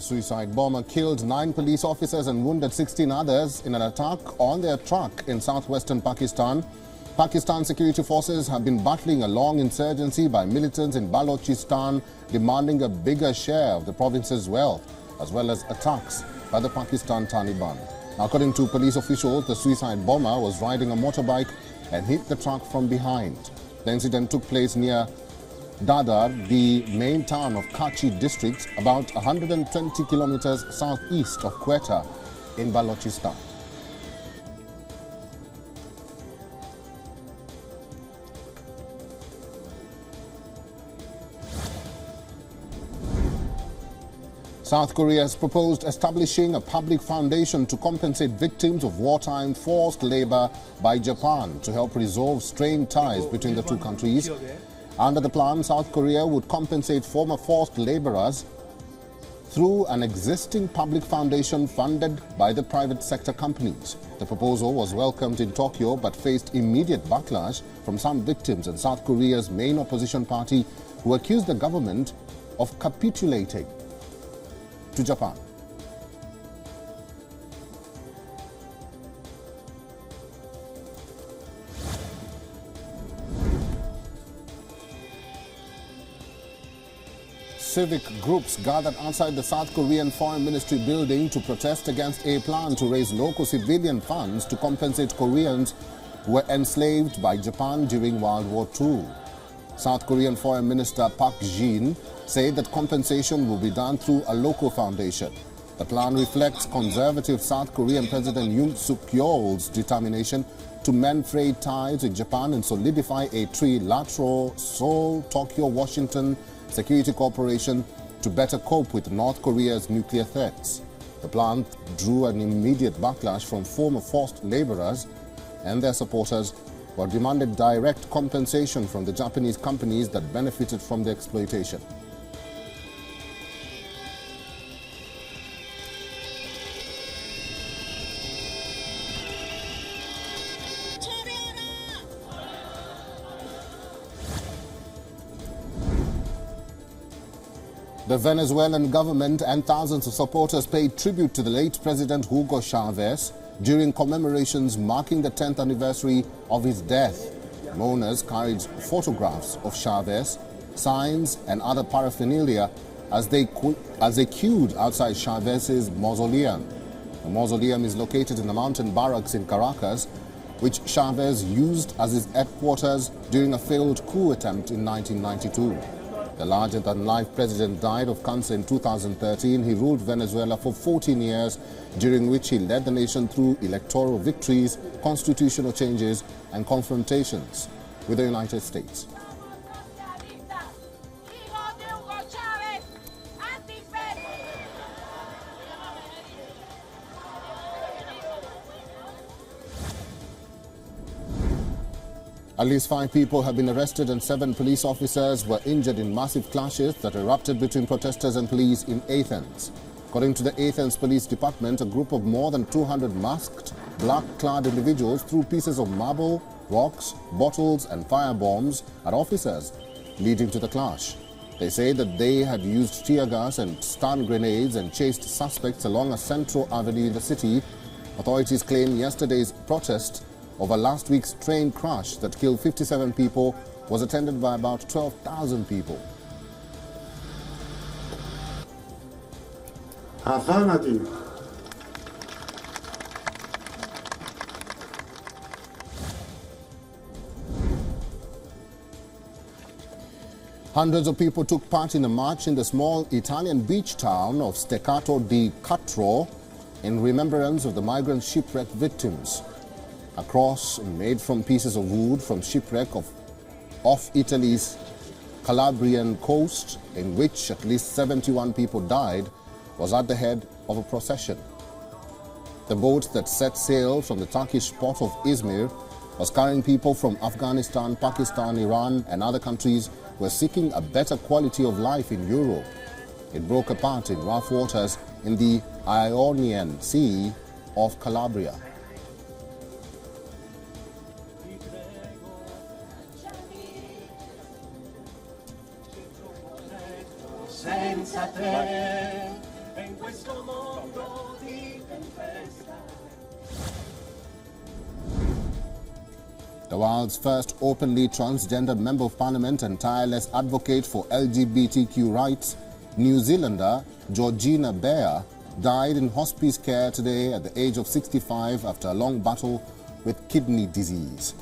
suicide bomber killed 9 police officers and wounded 16 others in an attack on their truck in southwestern Pakistan. Pakistan security forces have been battling a long insurgency by militants in Balochistan, demanding a bigger share of the province's wealth, as well as attacks by the Pakistan Taliban. According to police officials, the suicide bomber was riding a motorbike and hit the truck from behind. The incident took place near Dadar, the main town of Kachi district, about 120 kilometers southeast of Quetta in Balochistan. South Korea has proposed establishing a public foundation to compensate victims of wartime forced labor by Japan to help resolve strained ties between the two countries. Under the plan, South Korea would compensate former forced laborers through an existing public foundation funded by the private sector companies. The proposal was welcomed in Tokyo but faced immediate backlash from some victims and South Korea's main opposition party, who accused the government of capitulating to Japan. Civic groups gathered outside the South Korean Foreign Ministry building to protest against a plan to raise local civilian funds to compensate Koreans who were enslaved by Japan during World War II. South Korean Foreign Minister Park Jin said that compensation will be done through a local foundation. The plan reflects conservative South Korean President Yoon Suk-yeol's determination to mend frayed ties with Japan and solidify a trilateral Seoul-Tokyo-Washington security cooperation to better cope with North Korea's nuclear threats. The plan drew an immediate backlash from former forced laborers and their supporters, who demanded direct compensation from the Japanese companies that benefited from the exploitation. The Venezuelan government and thousands of supporters paid tribute to the late President Hugo Chavez during commemorations marking the 10th anniversary of his death. Mourners carried photographs of Chavez, signs and other paraphernalia as they queued outside Chavez's mausoleum. The mausoleum is located in the mountain barracks in Caracas, which Chavez used as his headquarters during a failed coup attempt in 1992. The larger-than-life president died of cancer in 2013. He ruled Venezuela for 14 years, during which he led the nation through electoral victories, constitutional changes, and confrontations with the United States. At least 5 people have been arrested and 7 police officers were injured in massive clashes that erupted between protesters and police in Athens. According to the Athens Police Department, a group of more than 200 masked, black-clad individuals threw pieces of marble, rocks, bottles and fire bombs at officers, leading to the clash. They say that they had used tear gas and stun grenades and chased suspects along a central avenue in the city. Authorities claim yesterday's protest over last week's train crash that killed 57 people was attended by about 12,000 people. Hundreds of people took part in a march in the small Italian beach town of Steccato di Cutro in remembrance of the migrant shipwreck victims. A cross made from pieces of wood from shipwreck off Italy's Calabrian coast, in which at least 71 people died, was at the head of a procession. The boat that set sail from the Turkish port of Izmir was carrying people from Afghanistan, Pakistan, Iran and other countries who were seeking a better quality of life in Europe. It broke apart in rough waters in the Ionian Sea of Calabria. Senza te en questo mondo di tempesta. The world's first openly transgender Member of Parliament and tireless advocate for LGBTQ rights, New Zealander Georgina Bear, died in hospice care today at the age of 65 after a long battle with kidney disease.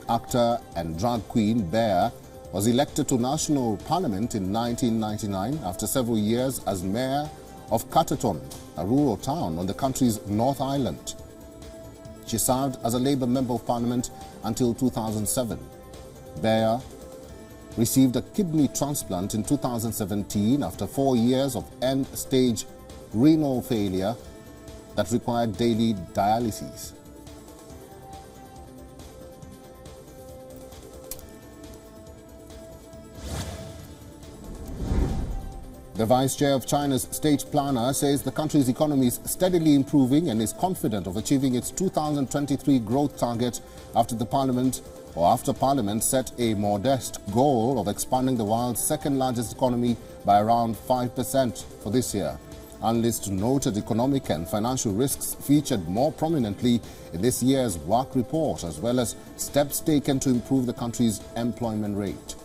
Actor and drag queen Bear was elected to National Parliament in 1999 after several years as mayor of Catterton, a rural town on the country's North Island. She served as a Labour Member of Parliament until 2007. Bear received a kidney transplant in 2017 after 4 years of end-stage renal failure that required daily dialysis. The Vice Chair of China's State Planner says the country's economy is steadily improving and is confident of achieving its 2023 growth target after Parliament set a modest goal of expanding the world's second-largest economy by around 5% for this year. Analysts noted economic and financial risks featured more prominently in this year's work report, as well as steps taken to improve the country's employment rate.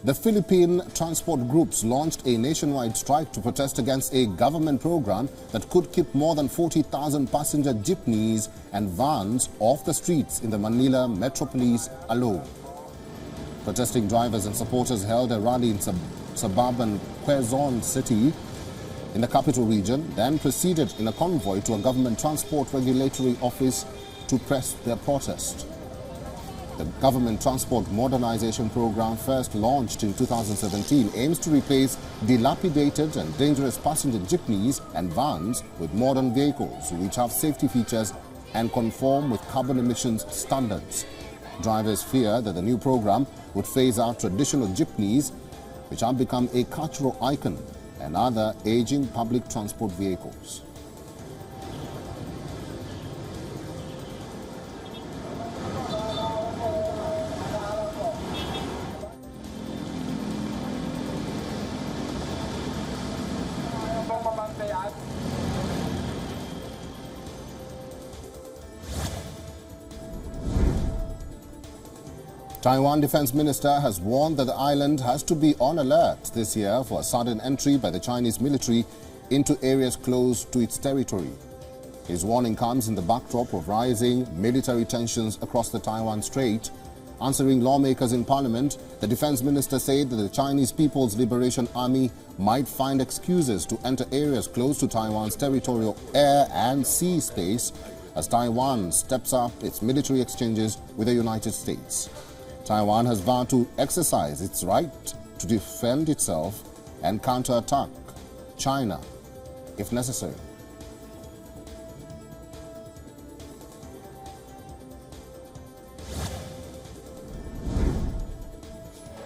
The Philippine transport groups launched a nationwide strike to protest against a government program that could keep more than 40,000 passenger jeepneys and vans off the streets in the Manila metropolis alone. Protesting drivers and supporters held a rally in suburban Quezon City in the capital region, then proceeded in a convoy to a government transport regulatory office to press their protest. The Government Transport Modernization Program, first launched in 2017, aims to replace dilapidated and dangerous passenger jeepneys and vans with modern vehicles which have safety features and conform with carbon emissions standards. Drivers fear that the new program would phase out traditional jeepneys, which have become a cultural icon, and other aging public transport vehicles. Taiwan Defense Minister has warned that the island has to be on alert this year for a sudden entry by the Chinese military into areas close to its territory. His warning comes in the backdrop of rising military tensions across the Taiwan Strait. Answering lawmakers in Parliament, the Defense Minister said that the Chinese People's Liberation Army might find excuses to enter areas close to Taiwan's territorial air and sea space as Taiwan steps up its military exchanges with the United States. Taiwan has vowed to exercise its right to defend itself and counterattack China if necessary.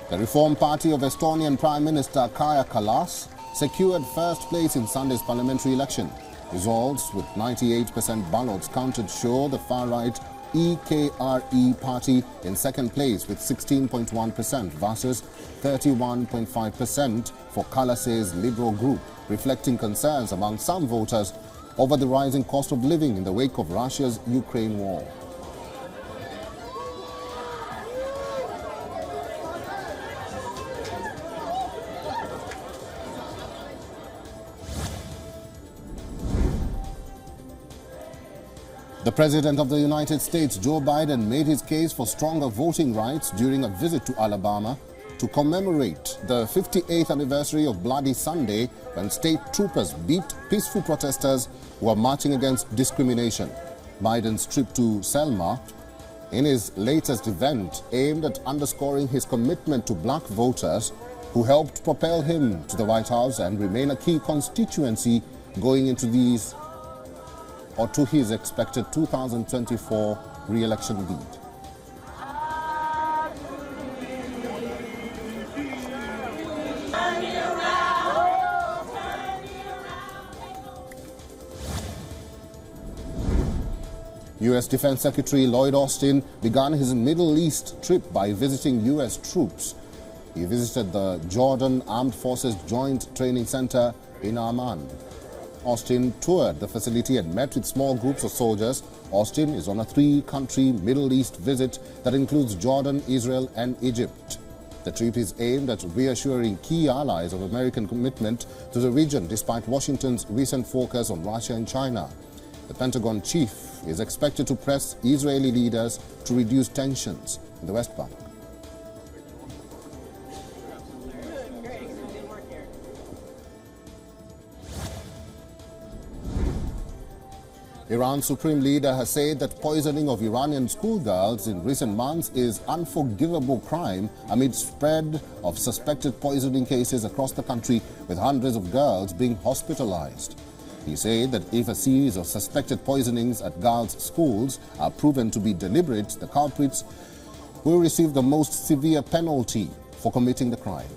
The Reform Party of Estonian Prime Minister Kaja Kallas secured first place in Sunday's parliamentary election. Results with 98% ballots counted show the far-right EKRE party in second place with 16.1% versus 31.5% for Kallas's Liberal group, reflecting concerns among some voters over the rising cost of living in the wake of Russia's Ukraine war. The President of the United States, Joe Biden, made his case for stronger voting rights during a visit to Alabama to commemorate the 58th anniversary of Bloody Sunday, when state troopers beat peaceful protesters who were marching against discrimination. Biden's trip to Selma, in his latest event, aimed at underscoring his commitment to black voters who helped propel him to the White House and remain a key constituency going into to his expected 2024 re-election bid. U.S. Defense Secretary Lloyd Austin began his Middle East trip by visiting U.S. troops. He visited the Jordan Armed Forces Joint Training Center in Amman. Austin toured the facility and met with small groups of soldiers. Austin is on a three-country Middle East visit that includes Jordan, Israel and Egypt. The trip is aimed at reassuring key allies of American commitment to the region despite Washington's recent focus on Russia and China. The Pentagon chief is expected to press Israeli leaders to reduce tensions in the West Bank. Iran's supreme leader has said that poisoning of Iranian schoolgirls in recent months is unforgivable crime amid spread of suspected poisoning cases across the country, with hundreds of girls being hospitalized. He said that if a series of suspected poisonings at girls' schools are proven to be deliberate, the culprits will receive the most severe penalty for committing the crime.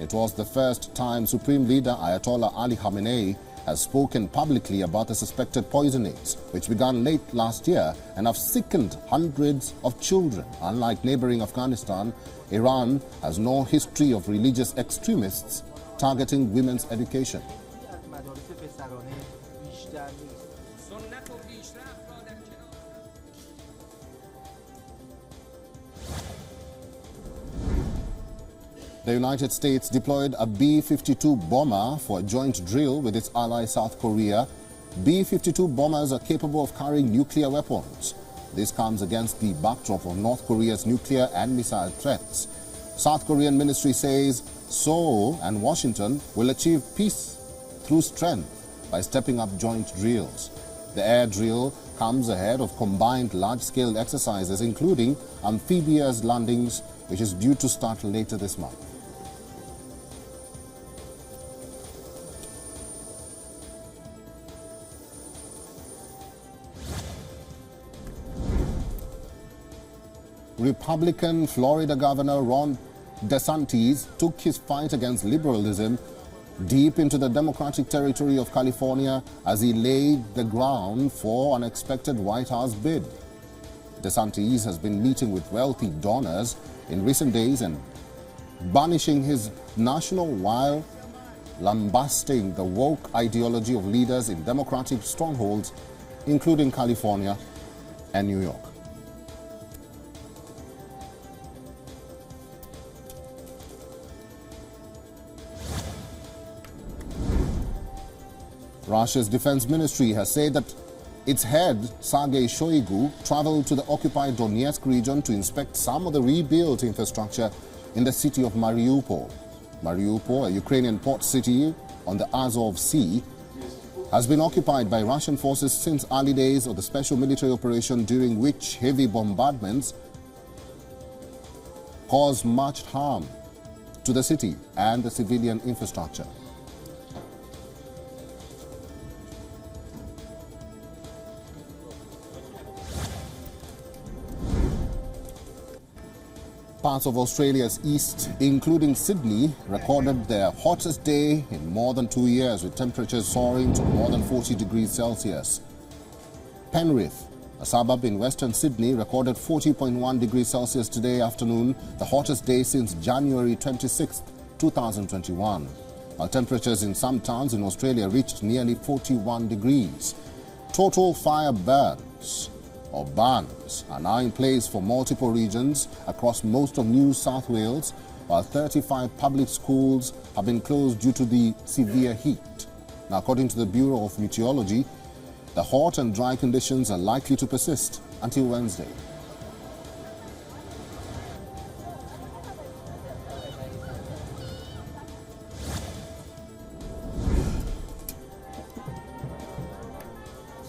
It was the first time Supreme Leader Ayatollah Ali Khamenei has spoken publicly about the suspected poisonings, which began late last year and have sickened hundreds of children. Unlike neighboring Afghanistan, Iran has no history of religious extremists targeting women's education. The United States deployed a B-52 bomber for a joint drill with its ally South Korea. B-52 bombers are capable of carrying nuclear weapons. This comes against the backdrop of North Korea's nuclear and missile threats. South Korean ministry says Seoul and Washington will achieve peace through strength by stepping up joint drills. The air drill comes ahead of combined large-scale exercises, including amphibious landings, which is due to start later this month. Republican Florida Governor Ron DeSantis took his fight against liberalism deep into the Democratic territory of California as he laid the ground for an expected White House bid. DeSantis has been meeting with wealthy donors in recent days and banishing his national while lambasting the woke ideology of leaders in Democratic strongholds, including California and New York. Russia's defense ministry has said that its head, Sergei Shoigu, traveled to the occupied Donetsk region to inspect some of the rebuilt infrastructure in the city of Mariupol. Mariupol, a Ukrainian port city on the Azov Sea, has been occupied by Russian forces since early days of the special military operation, during which heavy bombardments caused much harm to the city and the civilian infrastructure. Parts of Australia's east, including Sydney, recorded their hottest day in more than 2 years, with temperatures soaring to more than 40 degrees Celsius. Penrith, a suburb in western Sydney, recorded 40.1 degrees Celsius today afternoon, the hottest day since January 26, 2021. While temperatures in some towns in Australia reached nearly 41 degrees. Total fire bans are now in place for multiple regions across most of New South Wales, while 35 public schools have been closed due to the severe heat. Now, according to the Bureau of Meteorology, the hot and dry conditions are likely to persist until Wednesday.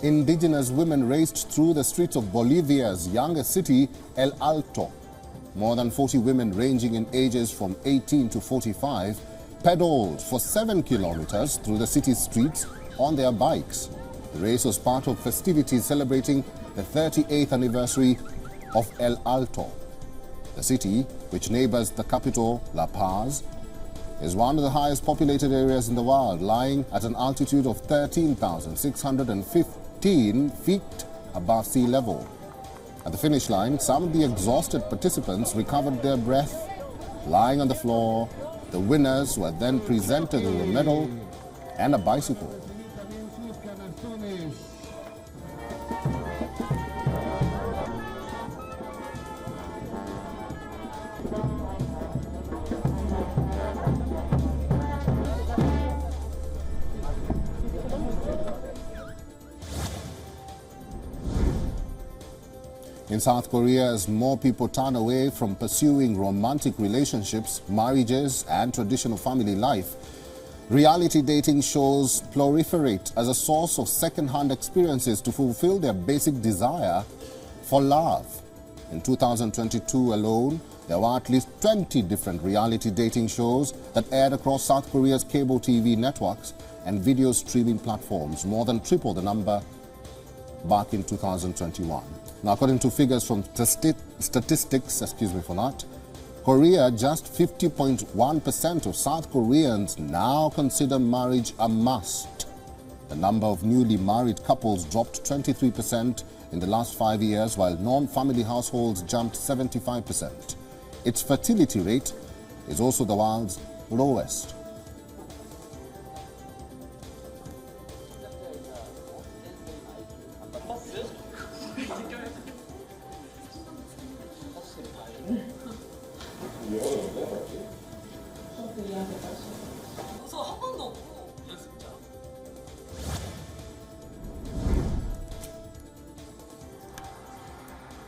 Indigenous women raced through the streets of Bolivia's youngest city, El Alto. More than 40 women ranging in ages from 18 to 45 pedaled for 7 kilometers through the city's streets on their bikes. The race was part of festivities celebrating the 38th anniversary of El Alto. The city, which neighbors the capital, La Paz, is one of the highest populated areas in the world, lying at an altitude of 13,615 feet above sea level. At the finish line, some of the exhausted participants recovered their breath, lying on the floor. The winners were then presented with a medal and a bicycle. In South Korea, as more people turn away from pursuing romantic relationships, marriages, and traditional family life, reality dating shows proliferate as a source of second-hand experiences to fulfill their basic desire for love. In 2022 alone, there were at least 20 different reality dating shows that aired across South Korea's cable TV networks and video streaming platforms, more than triple the number back in 2021. Now, according to figures from statistics, Korea, just 50.1% of South Koreans now consider marriage a must. The number of newly married couples dropped 23% in the last 5 years, while non-family households jumped 75%. Its fertility rate is also the world's lowest.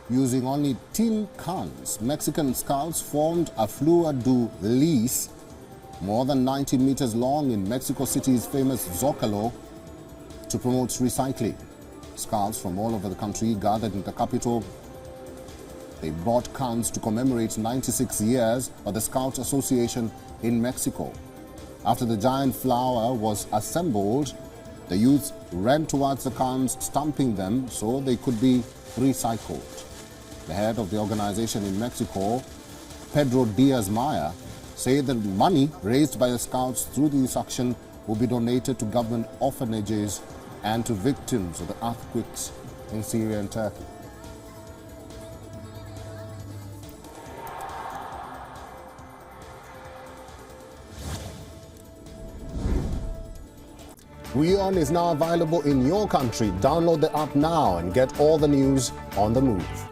Using only tin cans, Mexican scouts formed a flua du lis, more than 90 meters long, in Mexico City's famous Zocalo to promote recycling. Scouts from all over the country gathered in the capital. They brought cans to commemorate 96 years of the Scout Association in Mexico. After the giant flower was assembled, the youth ran towards the cans, stamping them so they could be recycled. The head of the organization in Mexico, Pedro Diaz-Maya, said that money raised by the Scouts through this action will be donated to government orphanages and to victims of the earthquakes in Syria and Turkey. WION is now available in your country. Download the app now and get all the news on the move.